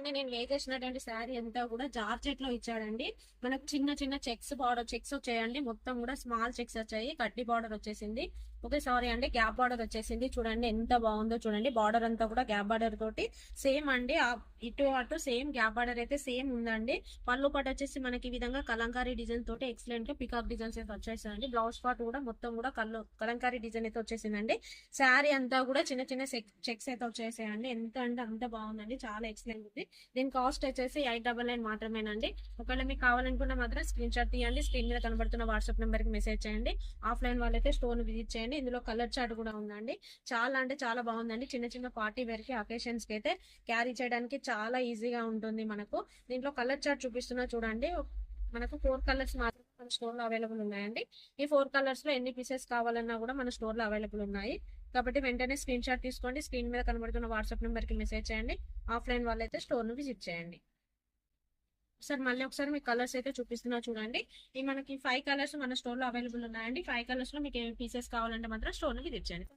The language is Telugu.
చూడండి నేను వేసేసినటువంటి శారీ అంతా కూడా జార్జెట్ లో ఇచ్చాడండి. మనకు చిన్న చిన్న చెక్స్ బార్డర్ చెక్స్ వచ్చాయండి. మొత్తం కూడా స్మాల్ చెక్స్ వచ్చాయి. కడ్డీ బార్డర్ వచ్చేసింది. ఓకే సారీ అండి, గ్యాప్ బార్డర్ వచ్చేసింది. చూడండి ఎంత బాగుందో చూడండి. బార్డర్ అంతా కూడా గ్యాప్ బార్డర్ తోటి సేమ్ అండి. ఇటు అటు సేమ్ గ్యాప్ బార్డర్ అయితే సేమ్ ఉందండి. పళ్ళు పాటు వచ్చేసి మనకి ఈ విధంగా కలంకారీ డిజైన్ తోటి ఎక్సలెంట్ గా పికాక్ డిజైన్స్ అయితే వచ్చేసాయండి. బ్లౌజ్ పార్ట్ కూడా మొత్తం కూడా కలంకారీ డిజైన్ అయితే వచ్చేసిందండి. శారీ అంతా కూడా చిన్న చిన్న చెక్స్ అయితే వచ్చేసాయండి. ఎంత అంటే అంత బాగుందండి, చాలా ఎక్సలెంట్ ఉంది. దీని కాస్ట్ వచ్చేసి 899 మాత్రమేనండి. ఒకవేళ మీకు కావాలనుకుంటే మాత్రం స్క్రీన్ షాట్ తీయండి. స్క్రీన్ మీద కనబడుతున్న వాట్సాప్ నెంబర్ కి మెసేజ్ చేయండి. ఆఫ్లైన్ వాళ్ళైతే స్టోర్ విజిట్ చేయండి. ఇందులో కలర్ చార్ట్ కూడా ఉందండి. చాలా అంటే చాలా బాగుందండి. చిన్న చిన్న పార్టీ వేర్ కి అకేషన్స్ కి అయితే క్యారీ చేయడానికి చాలా ఈజీగా ఉంటుంది మనకు. దీంట్లో కలర్ చార్ట్ చూపిస్తున్నా చూడండి. మనకు 4 కలర్స్ మాత్రమే మన స్టోర్ లో అవైలబుల్ ఉన్నాయండి. ఈ 4 కలర్స్ లో ఎన్ని పీసెస్ కావాలన్నా కూడా మన స్టోర్ లో అవైలబుల్ ఉన్నాయి. కాబట్టి వెంటనే స్క్రీన్ షాట్ తీసుకోండి. స్క్రీన్ మీద కనబడుతున్న వాట్సాప్ నెంబర్ కి మెసేజ్ చేయండి. ఆఫ్లైన్ వాళ్ళైతే స్టోర్ ను విజిట్ చేయండి. సార్ మళ్ళీ ఒకసారి మీకు కలర్స్ అయితే చూపిస్తున్నా చూడండి. ఈ మనకి 5 కలర్స్ మన స్టోర్ లో అవైలబుల్ ఉన్నాయండి. 5 కలర్స్ లో మీకు ఏ పీసెస్ కావాలంటే మాత్రం స్టోర్ ను విజిట్ చేయండి.